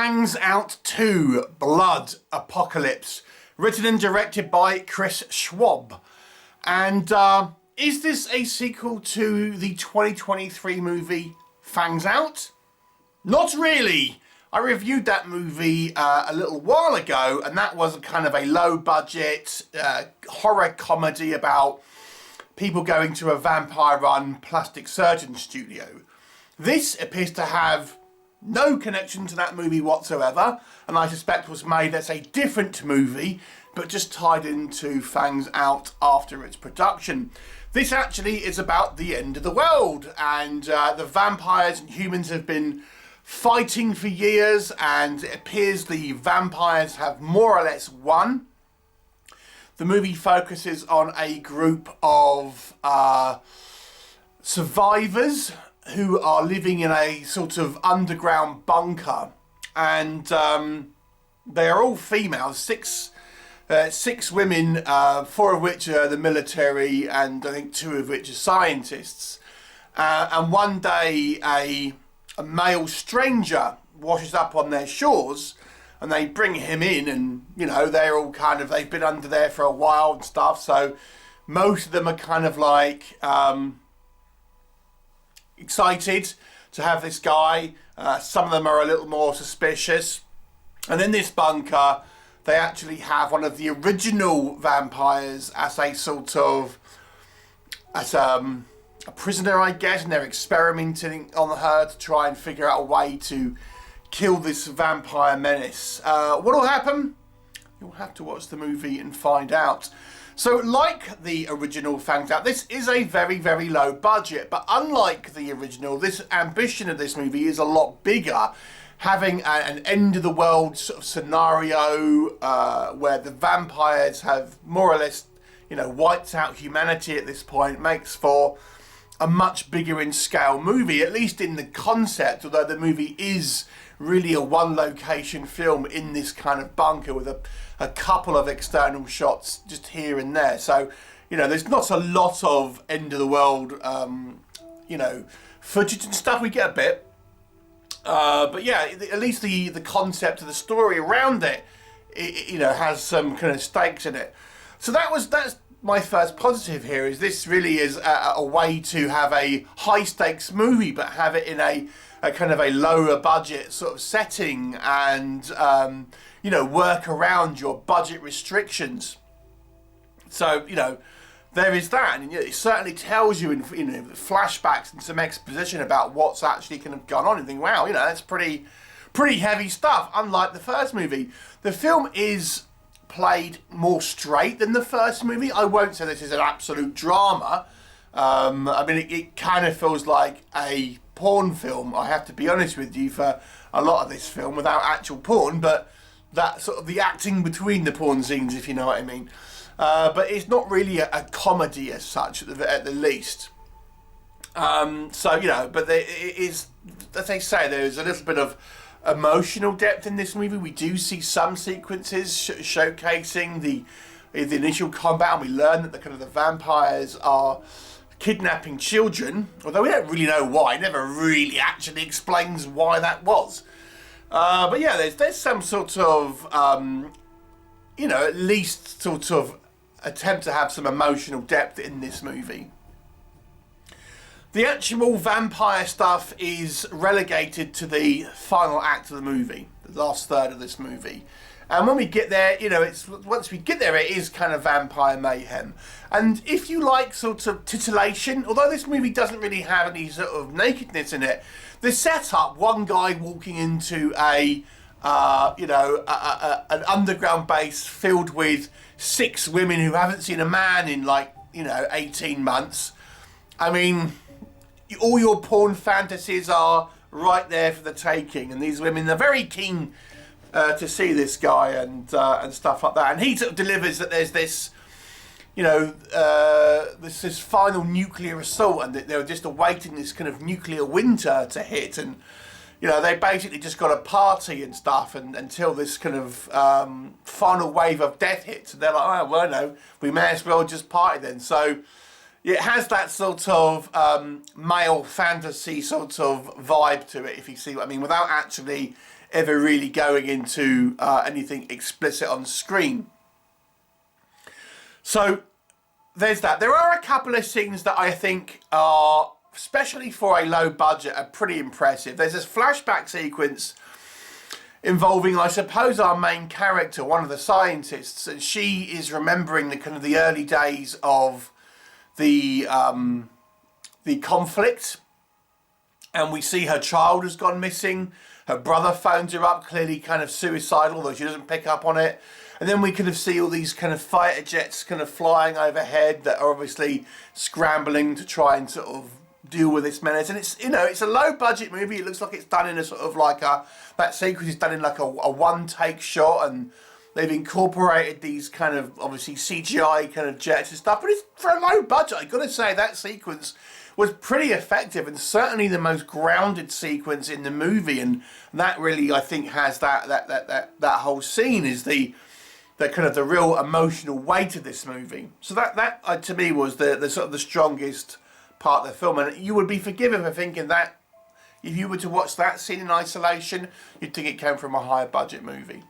Fangs Out 2 Blood Apocalypse, written and directed by Chris Schwab. And is this a sequel to the 2023 movie Fangs Out? Not really. I reviewed that movie a little while ago, and that was kind of a low budget horror comedy about people going to a vampire run plastic surgeon studio. This appears to have no connection to that movie whatsoever, and I suspect was made as a different movie, but just tied into Fangs Out after its production. This actually is about the end of the world, and the vampires and humans have been fighting for years, and it appears the vampires have more or less won. The movie focuses on a group of survivors who are living in a sort of underground bunker, and they are all females, six women, four of which are the military, and I think two of which are scientists. And one day a male stranger washes up on their shores, and they bring him in, and you know, they're all kind of, they've been under there for a while and stuff, so most of them are kind of like excited to have this guy. Some of them are a little more suspicious. And in this bunker, they actually have one of the original vampires as a sort of, as a prisoner, I guess, and they're experimenting on her to try and figure out a way to kill this vampire menace. What will happen? You'll have to watch the movie and find out. So, like the original Fangs Out, this is a very, very low budget, but unlike the original, this ambition of this movie is a lot bigger, having an end-of-the-world sort of scenario where the vampires have more or less, you know, wiped out humanity at this point, makes for a much bigger in scale movie, at least in the concept, although the movie is really a one-location film in this kind of bunker with a couple of external shots just here and there. So, you know, there's not a lot of end-of-the-world, you know, footage and stuff. We get a bit. But yeah, at least the concept of the story around it, you know, has some kind of stakes in it. So that's my first positive here, is this really is a way to have a high-stakes movie, but have it in a kind of a lower budget sort of setting, and you know, work around your budget restrictions. So, you know, there is that, and it certainly tells you in, you know, flashbacks and some exposition about what's actually kind of gone on, and think, wow, you know, that's pretty heavy stuff. Unlike the first movie, the film is played more straight than the first movie. I won't say this is an absolute drama. I mean, it kind of feels like a porn film, I have to be honest with you, for a lot of this film, without actual porn, but that sort of the acting between the porn scenes, if you know what I mean. But it's not really a comedy as such, at the least. So, you know, but it is, as they say, there's a little bit of emotional depth in this movie. We do see some sequences showcasing the initial combat, and we learn that the vampires are kidnapping children, although we don't really know why. It never really actually explains why that was. But yeah, there's some sort of, you know, at least sort of attempt to have some emotional depth in this movie. The actual vampire stuff is relegated to the final act of the movie, the last third of this movie. And when we get there, you know, once we get there, it is kind of vampire mayhem. And if you like sort of titillation, although this movie doesn't really have any sort of nakedness in it, the setup, one guy walking into you know, an underground base filled with 6 women who haven't seen a man in, like, you know, 18 months. I mean, all your porn fantasies are right there for the taking, and these women are very keen to see this guy and stuff like that. And he sort of delivers that there's this, you know, this final nuclear assault, and that they're just awaiting this kind of nuclear winter to hit, and you know, they basically just got a party and stuff, and until this kind of final wave of death hits, and they're like, oh well, no, we may as well just party then. So it has that sort of male fantasy sort of vibe to it, if you see what I mean, without actually ever really going into anything explicit on screen. So there's that. There are a couple of scenes that I think are, especially for a low budget, are pretty impressive. There's this flashback sequence involving, I suppose, our main character, one of the scientists, and she is remembering the kind of the early days of the conflict, and we see her child has gone missing. Her brother phones her up, clearly kind of suicidal, though she doesn't pick up on it. And then we kind of see all these kind of fighter jets kind of flying overhead that are obviously scrambling to try and sort of deal with this menace. And it's, you know, it's a low budget movie. It looks like it's done in a sort of like that sequence is done in like a one take shot, and they've incorporated these kind of obviously CGI kind of jets and stuff. But it's for a low budget. I've got to say that sequence was pretty effective, and certainly the most grounded sequence in the movie. And that really, I think, has that whole scene is the kind of the real emotional weight of this movie. So that to me was the sort of the strongest part of the film. And you would be forgiven for thinking that if you were to watch that scene in isolation, you'd think it came from a higher budget movie.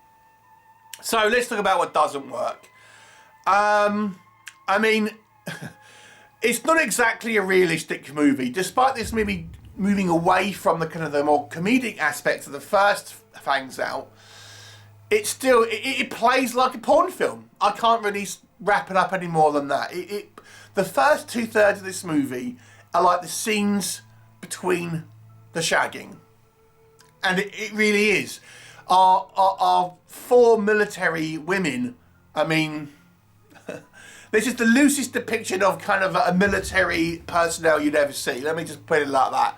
So let's talk about what doesn't work. I mean, it's not exactly a realistic movie. Despite this movie moving away from the kind of the more comedic aspects of the first Fangs Out, it's still, it plays like a porn film. I can't really wrap it up any more than that. The first 2/3 of this movie are like the scenes between the shagging. And it really is. Our four military women, I mean, this is the loosest depiction of kind of a military personnel you'd ever see. Let me just put it like that.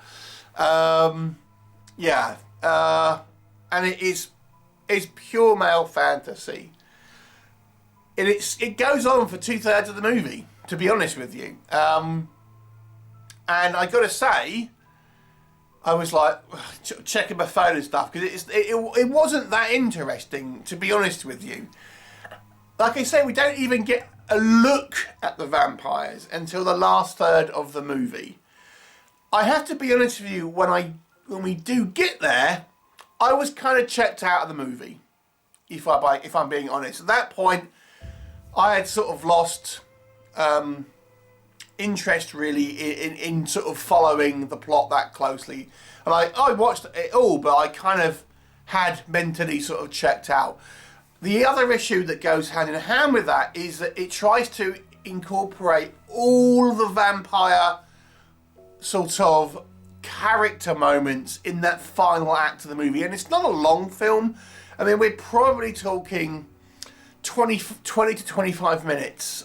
And it's pure male fantasy. It goes on for 2/3 of the movie, to be honest with you. And I got to say, I was like checking my phone and stuff, because it wasn't that interesting, to be honest with you. Like I say, we don't even get a look at the vampires until the last third of the movie. I have to be honest with you, when we do get there, I was kind of checked out of the movie, if I'm being honest. At that point, I had sort of lost interest really in sort of following the plot that closely. And I watched it all, but I kind of had mentally sort of checked out. The other issue that goes hand in hand with that is that it tries to incorporate all the vampire sort of character moments in that final act of the movie. And it's not a long film. I mean, we're probably talking 20 to 25 minutes,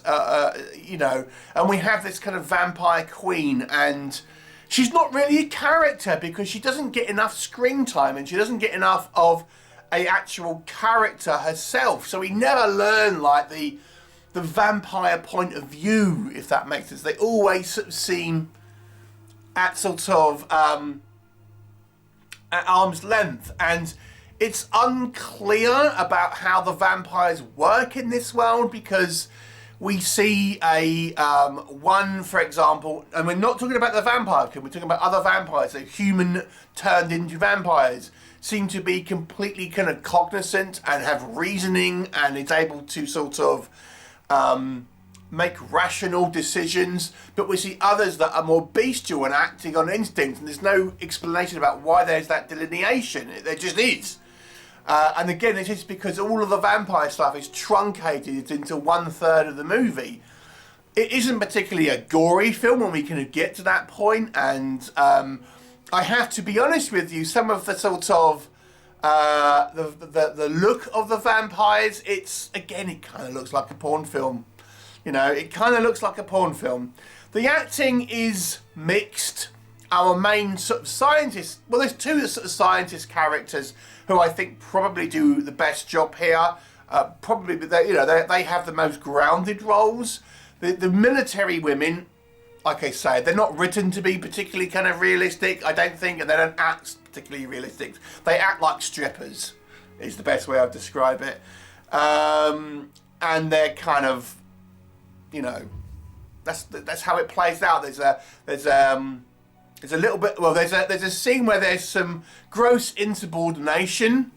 you know, and we have this kind of vampire queen, and she's not really a character because she doesn't get enough screen time, and she doesn't get enough of a actual character herself. So we never learn like the vampire point of view, if that makes sense. They always sort of seem at sort of at arm's length, and it's unclear about how the vampires work in this world, because we see one, for example, and we're not talking about the vampire, we're talking about other vampires, so human turned into vampires, seem to be completely kind of cognizant and have reasoning, and it's able to sort of make rational decisions. But we see others that are more bestial and acting on instinct, and there's no explanation about why there's that delineation. There just is. And again, it's just because all of the vampire stuff is truncated into 1/3 of the movie. It isn't particularly a gory film when we can get to that point, and I have to be honest with you, some of the sort of the look of the vampires, it kind of looks like a porn film. You know, it kind of looks like a porn film. The acting is mixed. Our main sort of scientist, well, there's two sort of scientist characters who I think probably do the best job here. Probably, they have the most grounded roles. The military women, like I say, they're not written to be particularly kind of realistic, I don't think, and they don't act particularly realistic. They act like strippers, is the best way I'd describe it. And they're kind of, you know, that's how it plays out. There's There's a little bit, well, there's a scene where there's some gross insubordination,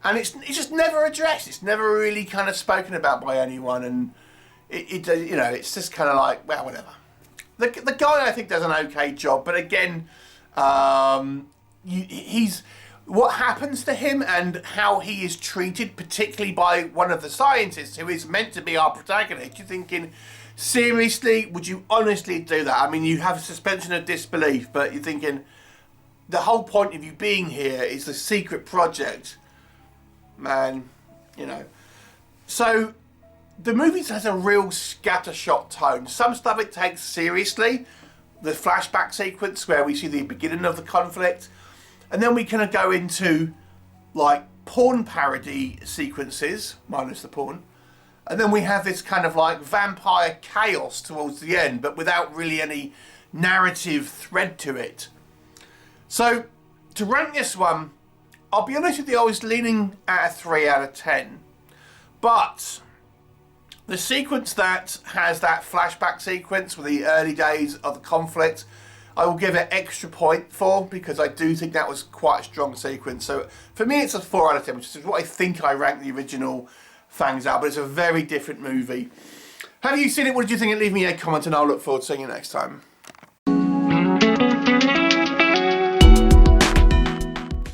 and it's just never addressed. It's never really kind of spoken about by anyone, and it you know, it's just kind of like, well, whatever. The guy, I think, does an okay job, but again, he's what happens to him and how he is treated, particularly by one of the scientists who is meant to be our protagonist. You're thinking, seriously, would you honestly do that? I mean, you have a suspension of disbelief, but you're thinking, the whole point of you being here is the secret project. Man, you know. So, the movie has a real scattershot tone. Some stuff it takes seriously. The flashback sequence where we see the beginning of the conflict. And then we kind of go into, like, porn parody sequences, minus the porn. And then we have this kind of, like, vampire chaos towards the end, but without really any narrative thread to it. So, to rank this one, I'll be honest with you, I was leaning at a 3 out of 10. But the sequence that has that flashback sequence with the early days of the conflict, I will give it extra point for, because I do think that was quite a strong sequence. So for me, it's a 4 out of 10, which is what I think I ranked the original Fangs out, but it's a very different movie. Have you seen it? What did you think? Leave me a comment and I'll look forward to seeing you next time.